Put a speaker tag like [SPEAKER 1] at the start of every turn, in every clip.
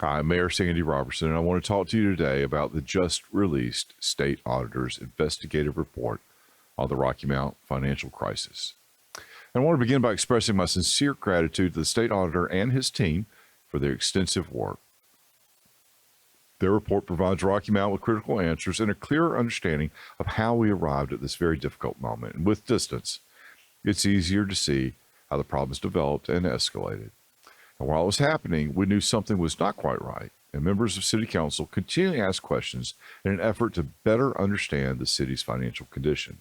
[SPEAKER 1] Hi, Mayor Sandy Roberson, and I want to talk to you today about the just released State Auditor's investigative report on the Rocky Mount financial crisis. And I want to begin by expressing my sincere gratitude to the State Auditor and his team for their extensive work. Their report provides Rocky Mount with critical answers and a clearer understanding of how we arrived at this very difficult moment. And with distance, it's easier to see how the problems developed and escalated. And while it was happening, we knew something was not quite right, and members of City Council continually asked questions in an effort to better understand the city's financial condition.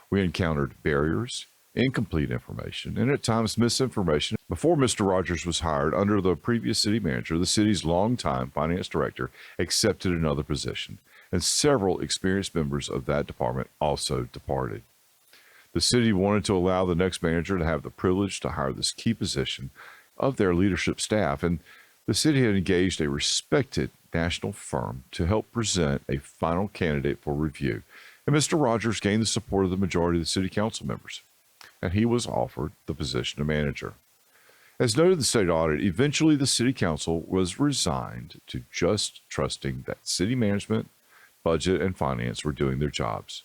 [SPEAKER 1] We encountered barriers, incomplete information, and at times misinformation. Before Mr. Rogers was hired under the previous city manager, the city's longtime finance director accepted another position, and several experienced members of that department also departed. The city wanted to allow the next manager to have the privilege to hire this key position of their leadership staff, and the city had engaged a respected national firm to help present a final candidate for review. And Mr. Rogers gained the support of the majority of the city council members, and he was offered the position of manager. As noted in the state audit, eventually the city council was resigned to just trusting that city management, budget, and finance were doing their jobs.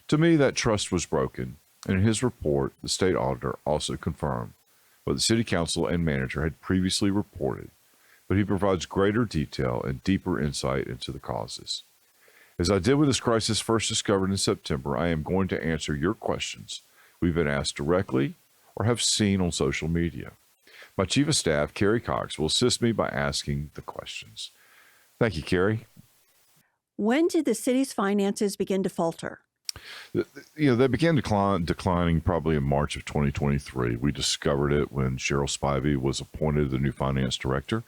[SPEAKER 1] To me, that trust was broken, and in his report, the state auditor also confirmed what the city council and manager had previously reported, but he provides greater detail and deeper insight into the causes. As I did with this crisis first discovered in September, I am going to answer your questions we've been asked directly or have seen on social media. My Chief of Staff, Carrie Cox, will assist me by asking the questions. Thank you, Carrie.
[SPEAKER 2] When did the city's finances begin to falter?
[SPEAKER 1] They began declining probably in March of 2023. We discovered it when Cheryl Spivey was appointed the new finance director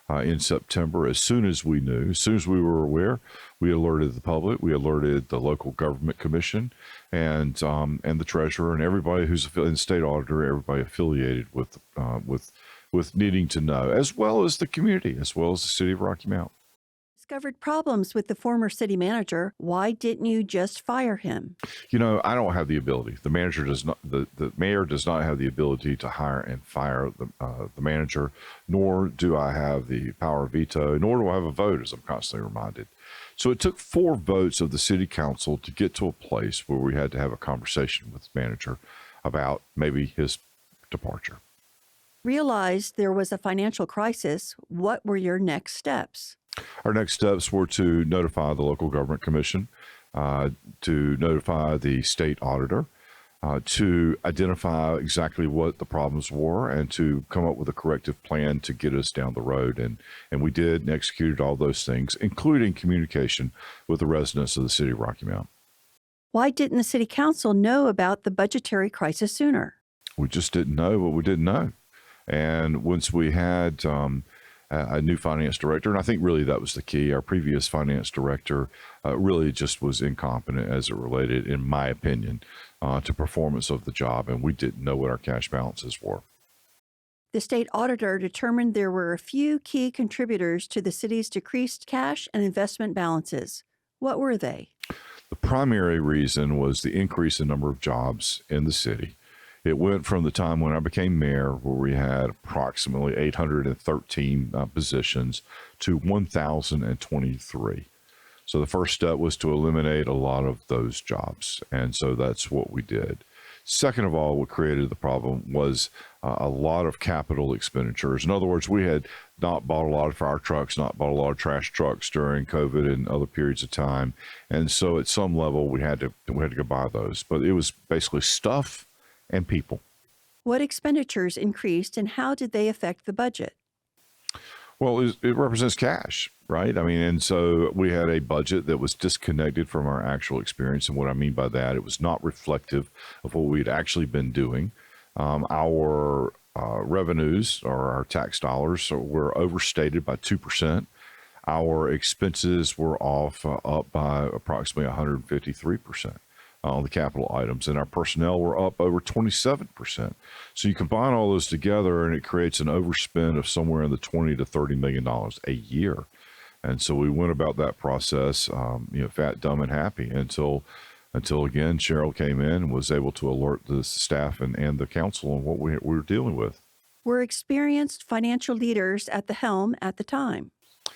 [SPEAKER 1] in September. As soon as we knew, as soon as we were aware, we alerted the public, we alerted the local government commission, and the treasurer and everybody who's in state auditor, everybody affiliated with needing to know, as well as the community, as well as the city of Rocky Mount.
[SPEAKER 2] Discovered problems with the former city manager. Why didn't you just fire him?
[SPEAKER 1] I don't have the ability. The manager does not. The mayor does not have the ability to hire and fire the manager, nor do I have the power of veto, nor do I have a vote, as I'm constantly reminded. So it took 4 votes of the city council to get to a place where we had to have a conversation with the manager about maybe his departure.
[SPEAKER 2] Realized there was a financial crisis. What were your next steps?
[SPEAKER 1] Our next steps were to notify the local government commission, to notify the state auditor, to identify exactly what the problems were, and to come up with a corrective plan to get us down the road. And we did and executed all those things, including communication with the residents of the city of Rocky Mount.
[SPEAKER 2] Why didn't the city council know about the budgetary crisis sooner?
[SPEAKER 1] We just didn't know what we didn't know. And once we had a new finance director, and I think really that was the key. Our previous finance director really just was incompetent as it related, in my opinion, to performance of the job, and we didn't know what our cash balances were.
[SPEAKER 2] The state auditor determined there were a few key contributors to the city's decreased cash and investment balances. What were they?
[SPEAKER 1] The primary reason was the increase in number of jobs in the city. It went from the time when I became mayor, where we had approximately 813 positions, to 1,023. So the first step was to eliminate a lot of those jobs. And so that's what we did. Second of all, what created the problem was a lot of capital expenditures. In other words, we had not bought a lot of fire trucks, not bought a lot of trash trucks during COVID and other periods of time. And so at some level, we had to go buy those. But it was basically stuff and people.
[SPEAKER 2] What expenditures increased and how did they affect the budget?
[SPEAKER 1] Well, it represents cash, right? I mean, and so we had a budget that was disconnected from our actual experience. And what I mean by that, it was not reflective of what we'd actually been doing. Our revenues, or our tax dollars, were overstated by 2%. Our expenses were up by approximately 153%. On the capital items, and our personnel were up over 27%. So you combine all those together and it creates an overspend of somewhere in the $20 to $30 million a year. And so we went about that process, fat, dumb, and happy until again, Cheryl came in and was able to alert the staff and the council on what we were dealing with.
[SPEAKER 2] Were experienced financial leaders at the helm at the time?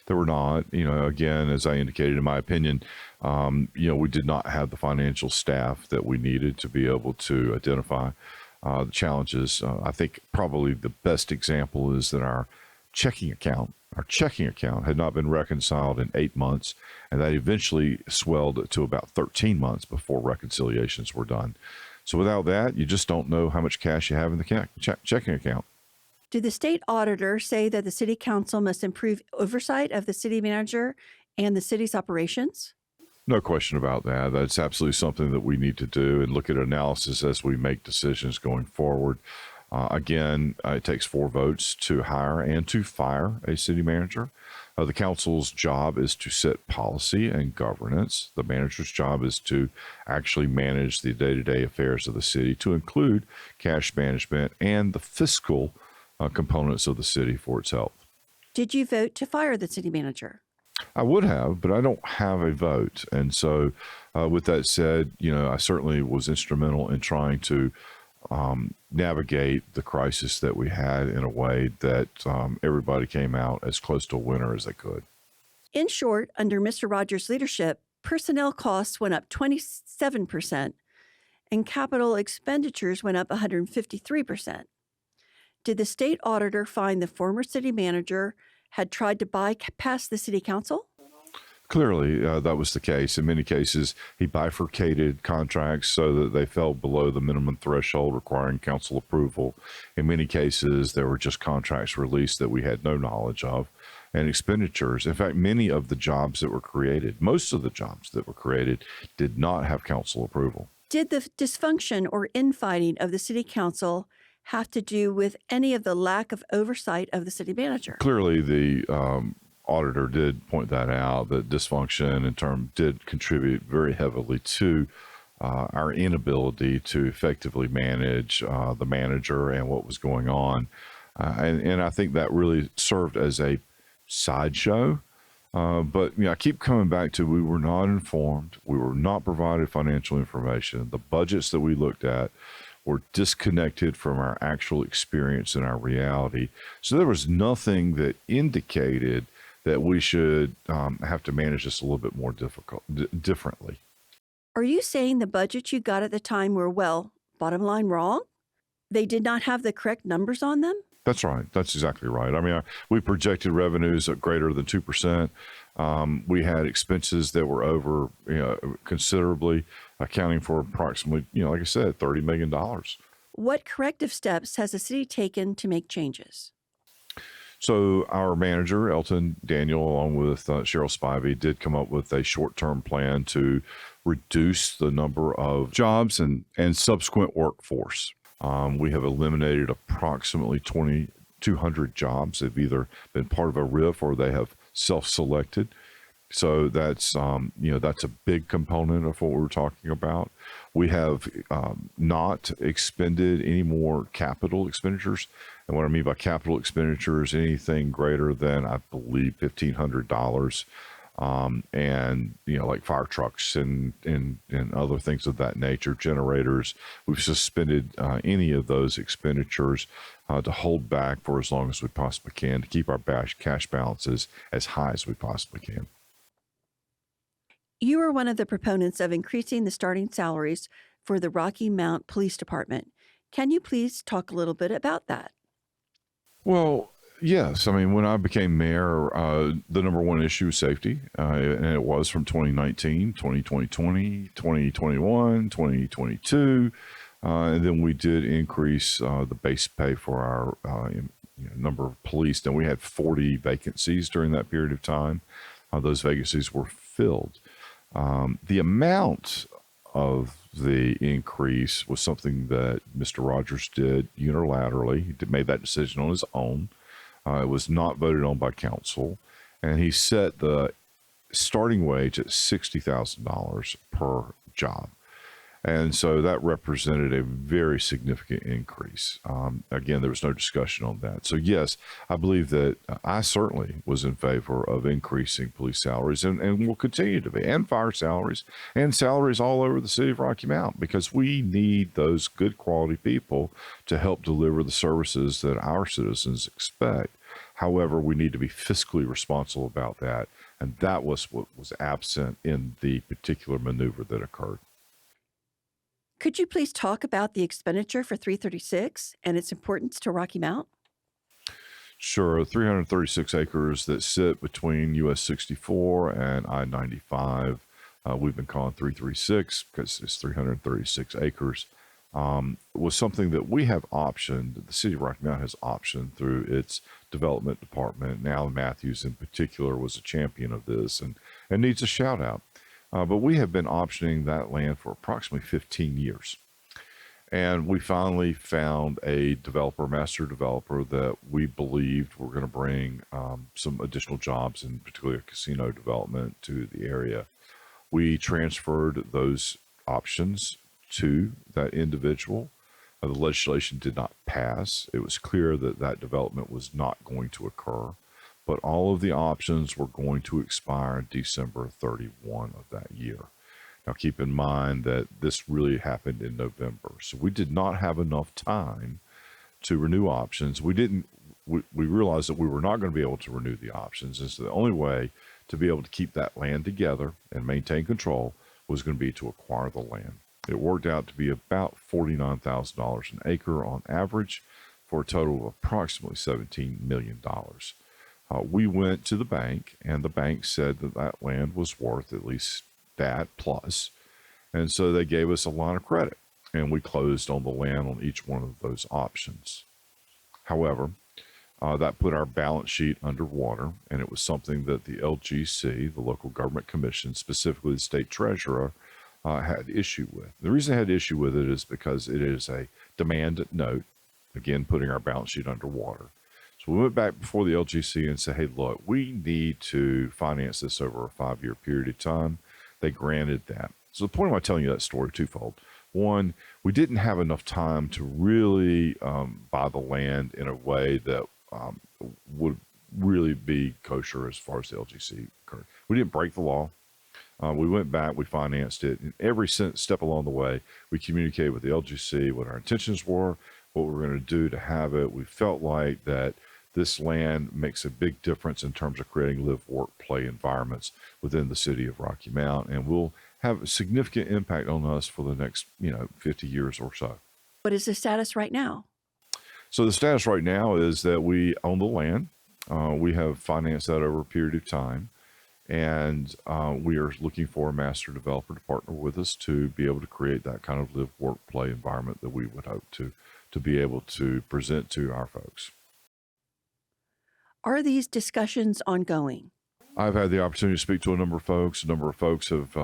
[SPEAKER 1] There were not. Again, as I indicated in my opinion, we did not have the financial staff that we needed to be able to identify the challenges. I think probably the best example is that our checking account had not been reconciled in 8 months, and that eventually swelled to about 13 months before reconciliations were done. So without that, you just don't know how much cash you have in the checking account.
[SPEAKER 2] Did the state auditor say that the city council must improve oversight of the city manager and the city's operations?
[SPEAKER 1] No question about that. That's absolutely something that we need to do and look at analysis as we make decisions going forward. Again, it takes 4 votes to hire and to fire a city manager. The council's job is to set policy and governance. The manager's job is to actually manage the day-to-day affairs of the city, to include cash management and the fiscal components of the city for its health.
[SPEAKER 2] Did you vote to fire the city manager?
[SPEAKER 1] I would have, but I don't have a vote. And so with that said, I certainly was instrumental in trying to navigate the crisis that we had in a way that everybody came out as close to a winner as they could.
[SPEAKER 2] In short, under Mr. Rogers' leadership, personnel costs went up 27% and capital expenditures went up 153%. Did the state auditor find the former city manager had tried to bypass the city council?
[SPEAKER 1] Clearly, that was the case. In many cases, he bifurcated contracts so that they fell below the minimum threshold requiring council approval. In many cases, there were just contracts released that we had no knowledge of, and expenditures. In fact, many of the jobs that were created, most of the jobs that were created, did not have council approval.
[SPEAKER 2] Did the dysfunction or infighting of the city council have to do with any of the lack of oversight of the city manager?
[SPEAKER 1] Clearly, the auditor did point that out, that dysfunction in term did contribute very heavily to our inability to effectively manage the manager and what was going on. And I think that really served as a sideshow. But I keep coming back to we were not informed. We were not provided financial information. The budgets that we looked at were disconnected from our actual experience and our reality. So there was nothing that indicated that we should have to manage this a little bit more differently.
[SPEAKER 2] Are you saying the budgets you got at the time were, well, bottom line wrong? They did not have the correct numbers on them?
[SPEAKER 1] That's right. That's exactly right. I mean, we projected revenues at greater than 2%. We had expenses that were over, considerably, accounting for approximately, like I said, $30 million.
[SPEAKER 2] What corrective steps has the city taken to make changes?
[SPEAKER 1] So our manager, Elton Daniel, along with Cheryl Spivey, did come up with a short-term plan to reduce the number of jobs and subsequent workforce. We have eliminated approximately 2,200 jobs. They've either been part of a RIF or they have self-selected. So that's a big component of what we're talking about. We have not expended any more capital expenditures. And what I mean by capital expenditures, anything greater than, I believe, $1,500. And, like fire trucks and other things of that nature, generators. We've suspended any of those expenditures to hold back for as long as we possibly can to keep our cash balances as high as we possibly can.
[SPEAKER 2] You are one of the proponents of increasing the starting salaries for the Rocky Mount Police Department. Can you please talk a little bit about that?
[SPEAKER 1] Well, yes. I mean, when I became mayor, the number one issue was safety, and it was from 2019, 2020, 2021, 2022. And then we did increase the base pay for our number of police. Then we had 40 vacancies during that period of time. Those vacancies were filled. The amount of the increase was something that Mr. Rogers did unilaterally. He made that decision on his own. It was not voted on by council, and he set the starting wage at $60,000 per job. And so that represented a very significant increase. Again, there was no discussion on that. So yes, I believe that I certainly was in favor of increasing police salaries and will continue to be, and fire salaries and salaries all over the city of Rocky Mount, because we need those good quality people to help deliver the services that our citizens expect. However, we need to be fiscally responsible about that. And that was what was absent in the particular maneuver that occurred.
[SPEAKER 2] Could you please talk about the expenditure for 336 and its importance to Rocky Mount?
[SPEAKER 1] Sure, 336 acres that sit between US 64 and I 95. We've been calling 336 because it's 336 acres. Was something that we have optioned, the city of Rocky Mount has optioned through its development department. And Alan Matthews in particular was a champion of this and needs a shout out. But we have been optioning that land for approximately 15 years. And we finally found a master developer that we believed were going to bring some additional jobs, in particular casino development, to the area. We transferred those options to that individual. The legislation did not pass. It was clear that that development was not going to occur, but all of the options were going to expire December 31 of that year. Now, keep in mind that this really happened in November, so we did not have enough time to renew options. We realized that we were not going to be able to renew the options, and so the only way to be able to keep that land together and maintain control was going to be to acquire the land. It worked out to be about $49,000 an acre on average for a total of approximately $17 million. We went to the bank, and the bank said that that land was worth at least that plus. And so they gave us a line of credit, and we closed on the land on each one of those options. However, that put our balance sheet underwater, and it was something that the LGC, the local government commission, specifically the state treasurer, had issue with. The reason I had issue with it is because it is a demand note, again, putting our balance sheet underwater. So we went back before the LGC and said, hey, look, we need to finance this over a 5-year period of time. They granted that. So the point of my telling you that story twofold. One, we didn't have enough time to really buy the land in a way that would really be kosher as far as the LGC occurred. We didn't break the law. We went back, we financed it, and every step along the way, we communicated with the LGC what our intentions were, what we were going to do to have it. We felt like that this land makes a big difference in terms of creating live, work, play environments within the city of Rocky Mount, and will have a significant impact on us for the next, 50 years or so.
[SPEAKER 2] What is the status right now?
[SPEAKER 1] So the status right now is that we own the land. We have financed that over a period of time. And we are looking for a master developer to partner with us to be able to create that kind of live, work, play environment that we would hope to be able to present to our folks.
[SPEAKER 2] Are these discussions ongoing?
[SPEAKER 1] I've had the opportunity to speak to a number of folks. A number of folks have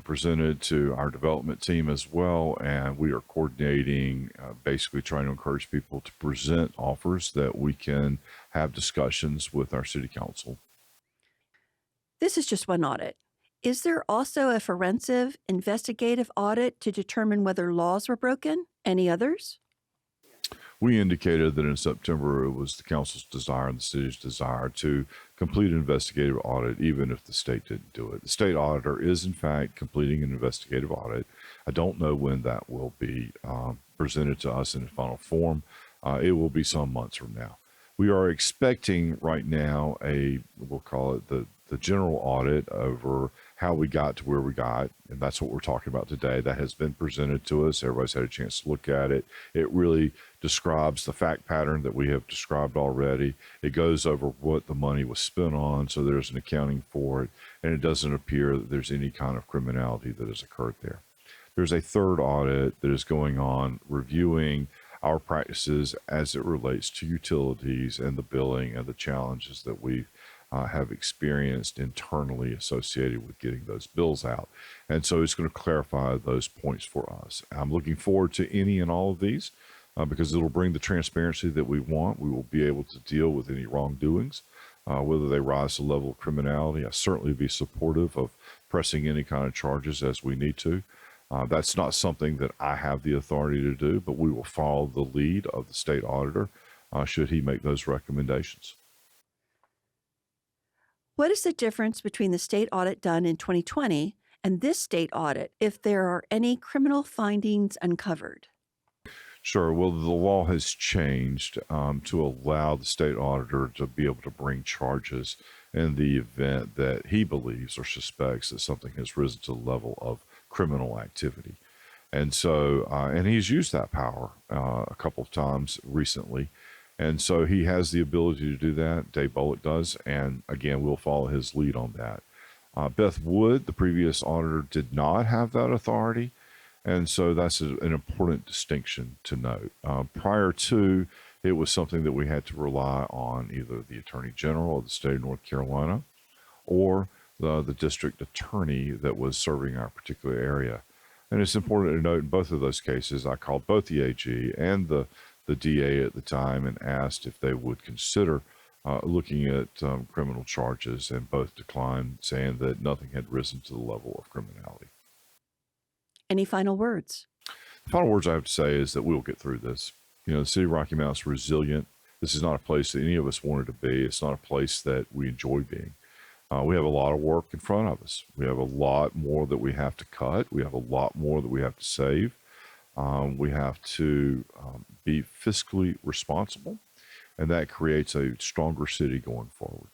[SPEAKER 1] presented to our development team as well, and we are coordinating, basically trying to encourage people to present offers that we can have discussions with our city council.
[SPEAKER 2] This is just one audit. Is there also a forensic investigative audit to determine whether laws were broken? Any others?
[SPEAKER 1] We indicated that in September it was the council's desire and the city's desire to complete an investigative audit, even if the state didn't do it. The state auditor is, in fact, completing an investigative audit. I don't know when that will be presented to us in a final form. It will be some months from now. We are expecting right now we'll call it the general audit over how we got to where we got, and that's what we're talking about today. That has been presented to us. Everybody's had a chance to look at it. It really describes the fact pattern that we have described already. It goes over what the money was spent on, so there's an accounting for it, and it doesn't appear that there's any kind of criminality that has occurred there. There's a third audit that is going on, reviewing our practices as it relates to utilities and the billing and the challenges that we have experienced internally associated with getting those bills out. And so it's going to clarify those points for us. I'm looking forward to any and all of these because it'll bring the transparency that we want. We will be able to deal with any wrongdoings, whether they rise to the level of criminality. I certainly be supportive of pressing any kind of charges as we need to. That's not something that I have the authority to do, but we will follow the lead of the state auditor should he make those recommendations.
[SPEAKER 2] What is the difference between the state audit done in 2020 and this state audit if there are any criminal findings uncovered?
[SPEAKER 1] Sure. Well, the law has changed to allow the state auditor to be able to bring charges in the event that he believes or suspects that something has risen to the level of criminal activity. And so, and he's used that power a couple of times recently. And so he has the ability to do that. Dave Bullock does. And again, we'll follow his lead on that. Beth Wood, the previous auditor, did not have that authority. And so that's an important distinction to note. Prior to, it was something that we had to rely on either the Attorney General of the state of North Carolina or the district attorney that was serving our particular area. And it's important to note in both of those cases, I called both the AG and the DA at the time and asked if they would consider looking at criminal charges, and both declined, saying that nothing had risen to the level of criminality.
[SPEAKER 2] Any final words?
[SPEAKER 1] The final words I have to say is that we'll get through this. You know, the city of Rocky Mount is resilient. This is not a place that any of us wanted to be. It's not a place that we enjoy being. We have a lot of work in front of us. We have a lot more that we have to cut. We have a lot more that we have to save. We have to be fiscally responsible, and that creates a stronger city going forward.